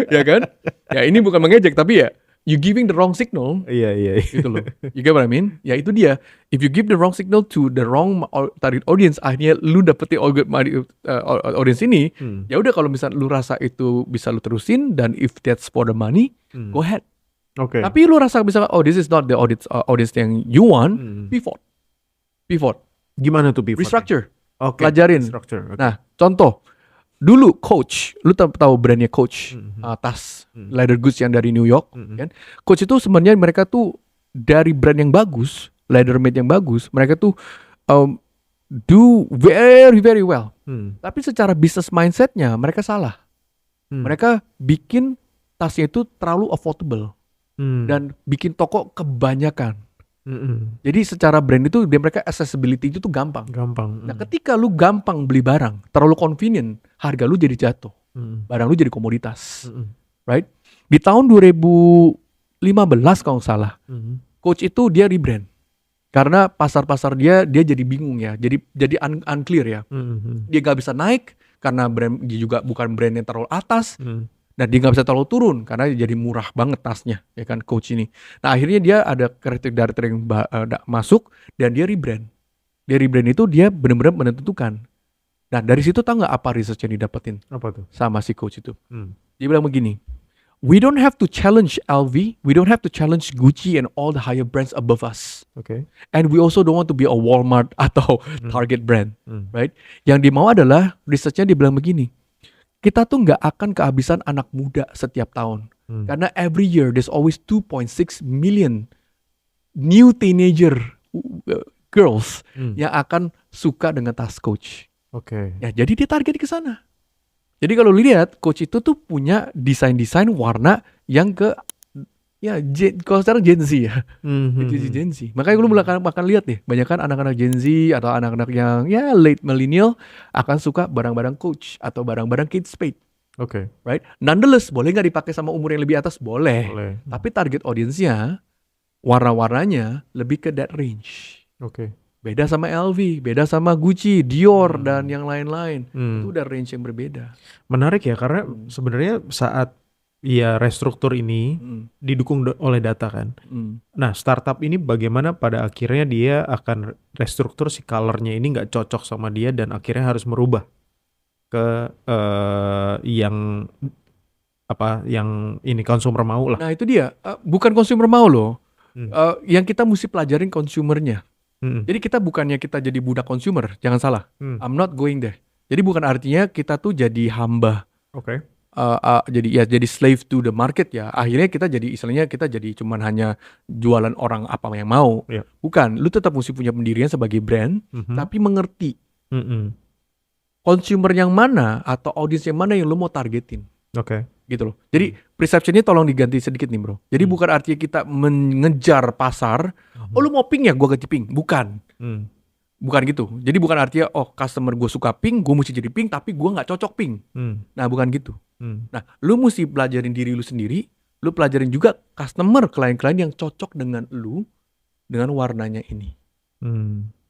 ya kan? Ya ini bukan mengejek tapi ya, you giving the wrong signal. Iya. Gitu loh. You get what I mean? Ya itu dia. If you give the wrong signal to the wrong target audience, akhirnya lu dapetin audience ini, ya udah kalau misalnya lu rasa itu bisa lu terusin dan if that's for the money, go ahead. Oke. Tapi lu rasa misalnya this is not the audience yang you want, pivot. Gimana tuh pivot? Restructure. Oke. Pelajarin. Restructure. Nah, contoh. Dulu Coach, lu tahu brandnya Coach, tas leather goods yang dari New York, kan? Coach itu sebenarnya mereka tuh dari brand yang bagus, leather made yang bagus, mereka tuh do very very well. Tapi secara business mindsetnya mereka salah. Mereka bikin tasnya itu terlalu affordable dan bikin toko kebanyakan. Jadi secara brand itu mereka accessibility itu tuh gampang. Nah ketika lu gampang beli barang, terlalu convenient, harga lu jadi jatuh, barang lu jadi komoditas, right? Di tahun 2015 kalau nggak salah, Coach itu dia rebrand karena pasar dia jadi bingung ya, jadi unclear ya. Dia nggak bisa naik karena brand dia juga bukan brand yang terlalu atas. Dan dia nggak bisa terlalu turun karena jadi murah banget tasnya, ya kan Coach ini. Nah akhirnya dia ada kreatif director yang masuk dan dia rebrand. Dia rebrand itu dia benar-benar menentukan. Nah dari situ tahu nggak apa research yang didapetin? Apa tuh? Sama si Coach itu. Dia bilang begini, we don't have to challenge LV, we don't have to challenge Gucci and all the higher brands above us. Okay. And we also don't want to be a Walmart atau Target brand, right? Yang dia mau adalah researchnya dia bilang begini. Kita tuh nggak akan kehabisan anak muda setiap tahun. Karena every year there's always 2.6 million new teenager girls yang akan suka dengan tas Coach. Oke. Ya, jadi dia target ke sana. Jadi kalau lihat Coach itu tuh punya desain warna yang kalau sekarang Gen Z ya. Itu Gen Z. Makanya lu akan lihat nih, banyak kan anak-anak Gen Z atau anak-anak yang late millennial akan suka barang-barang Coach atau barang-barang Kate Spade. Oke. Right? Nonetheless, boleh nggak dipakai sama umur yang lebih atas? Boleh. Tapi target audience-nya, warna-warnanya lebih ke that range. Oke. Beda sama LV, beda sama Gucci, Dior dan yang lain-lain. Itu udah range yang berbeda. Menarik ya, karena sebenarnya saat restruktur ini didukung oleh data kan. Nah startup ini bagaimana pada akhirnya dia akan restruktur si colornya ini nggak cocok sama dia dan akhirnya harus merubah ke yang ini consumer mau lah. Nah itu dia, bukan consumer mau loh. Yang kita mesti pelajarin consumernya. Jadi kita bukannya kita jadi budak consumer, jangan salah. I'm not going there. Jadi bukan artinya kita tuh jadi hamba. Oke. Jadi slave to the market ya. Akhirnya kita jadi istilahnya kita jadi cuman hanya jualan orang apa yang mau. Bukan, lu tetap mesti punya pendirian sebagai brand, tapi mengerti consumer yang mana atau audience yang mana yang lu mau targetin. Oke. Gitu loh. Jadi perceptionnya tolong diganti sedikit nih bro. Jadi bukan artinya kita mengejar pasar. Oh lu mau pink ya, gue ganti pink. Bukan. Bukan gitu. Jadi bukan artinya customer gue suka pink, gue mesti jadi pink, tapi gue nggak cocok pink. Nah bukan gitu. Nah lu mesti pelajarin diri lu sendiri. Lu pelajarin juga customer, klien-klien yang cocok dengan lu, dengan warnanya ini.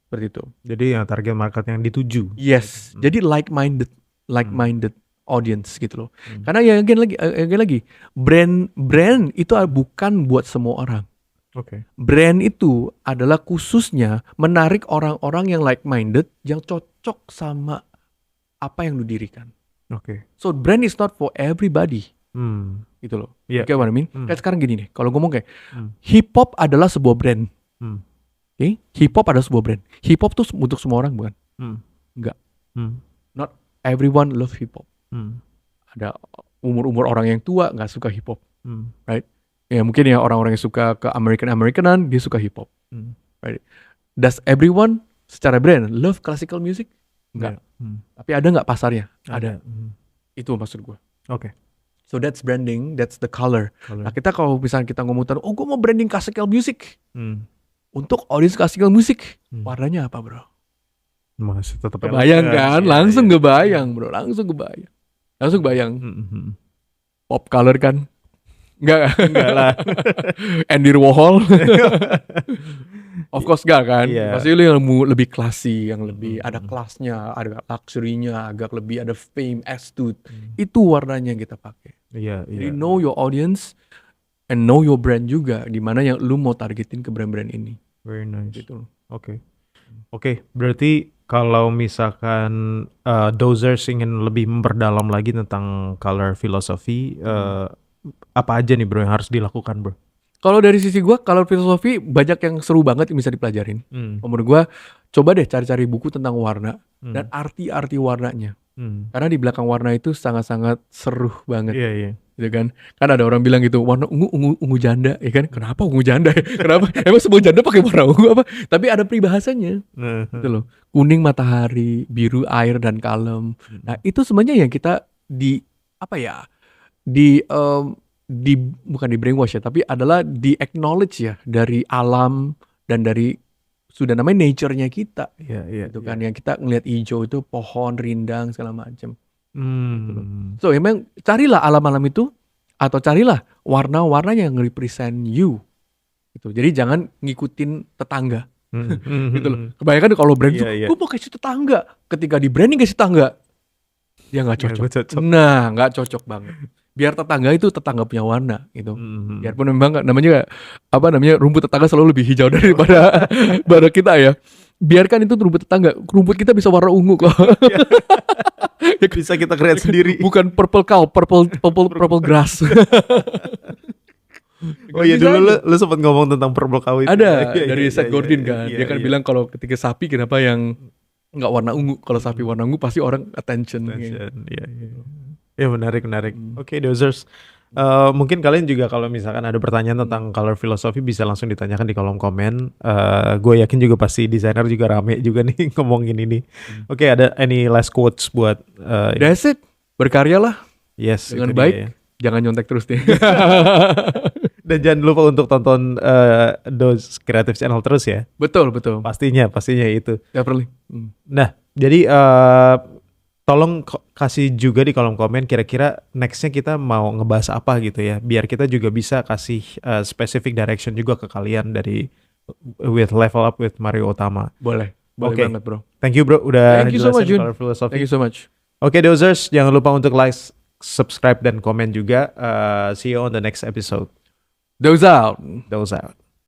Seperti itu. Jadi yang target market yang dituju. Yes. Jadi like-minded audience gitu loh. Karena yang lagi brand itu bukan buat semua orang. Oke. Brand itu adalah khususnya menarik orang-orang yang like-minded, yang cocok sama apa yang lu dirikan. Oke. So brand is not for everybody. Gitu loh. Kayak what I mean? Kayak sekarang gini nih, kalau ngomong kayak hip hop adalah sebuah brand. Okay? Hip hop adalah sebuah brand. Hip hop tuh untuk semua orang bukan? Enggak. Not everyone love hip hop. Ada umur-umur orang yang tua nggak suka hip hop, Hmm. right? Ya mungkin ya orang-orang yang suka ke American-Americanan dia suka hip hop, right? Does everyone secara brand love classical music? Enggak. Tapi ada nggak pasarnya? Ada. Itu maksud gue. Oke. So that's branding, that's the color. Nah kita kalau misalnya kita ngomong tentang, gue mau branding classical music. Untuk audience classical music, warnanya apa bro? Masih tetap Kebayang kan? Langsung kebayang bro, langsung kebayang. Pop color kan? Enggak lah. Andy Warhol? Of course enggak kan? Iya. Pasti lu yang lebih classy, yang lebih ada kelasnya, ada luxury-nya, agak lebih ada fame, attitude. Itu warnanya yang kita pakai. Iya. Jadi know your audience and know your brand juga, di mana yang lu mau targetin ke brand-brand ini. Very nice. Gitu. Oke, berarti kalau misalkan Dozers ingin lebih memperdalam lagi tentang color philosophy, apa aja nih bro yang harus dilakukan bro? Kalau dari sisi gue, color philosophy banyak yang seru banget yang bisa dipelajarin. Menurut gue, coba deh cari-cari buku tentang warna dan arti-arti warnanya. Karena di belakang warna itu sangat-sangat seru banget. Iya. Gitu kan ada orang bilang gitu, warna ungu janda, ya kan? Kenapa ungu janda? Kenapa? Emang semua janda pakai warna ungu apa? Tapi ada peribahasanya, gitu loh. Kuning matahari, biru air dan kalem. Nah itu sebenarnya yang kita bukan di brainwash ya, tapi adalah di acknowledge ya dari alam dan dari sudah namanya nature-nya kita. Iya. Gitu kan yang kita ngelihat hijau itu pohon, rindang segala macam. So emang carilah alam-alam itu atau carilah warna-warnanya yang represent you. Gitu. Jadi jangan ngikutin tetangga. Gitu loh. Kebanyakan kalau brand itu, gue mau kasih tetangga. Ketika di branding kasih tetangga, dia nggak cocok. Nah, nggak cocok banget. Biar tetangga itu tetangga punya warna gitu. Biarpun memang namanya rumput tetangga selalu lebih hijau daripada kita ya. Biarkan itu rumput tetangga. Rumput kita bisa warna ungu kok. Bisa kita create sendiri. Bukan purple grass. Oh iya, dulu lu sempat ngomong tentang purple cow itu. Ada dari Seth Godin kan. Dia kan iya. bilang kalau ketika sapi kenapa yang nggak warna ungu. Kalau sapi warna ungu pasti orang attention. Iya. Ya menarik. Oke, Dozers. Mungkin kalian juga kalau misalkan ada pertanyaan tentang color philosophy bisa langsung ditanyakan di kolom komen. Gue yakin juga pasti desainer juga rame juga nih ngomongin ini. Oke, ada any last quotes buat That's it. Berkaryalah. Yes. Dengan baik. Ya. Jangan nyontek terus deh. Dan jangan lupa untuk tonton Doz Creative Channel terus ya. Betul. Pastinya itu. Definitely. Nah, jadi tolong kasih juga di kolom komen kira-kira nextnya kita mau ngebahas apa gitu ya, biar kita juga bisa kasih specific direction juga ke kalian dari with Level Up with Mario Utama. Boleh banget bro. Thank you bro udah jelasin color philosophy. Thank you so much. Oke, Dozers, jangan lupa untuk like, subscribe dan komen juga. See you on the next episode. Doze out.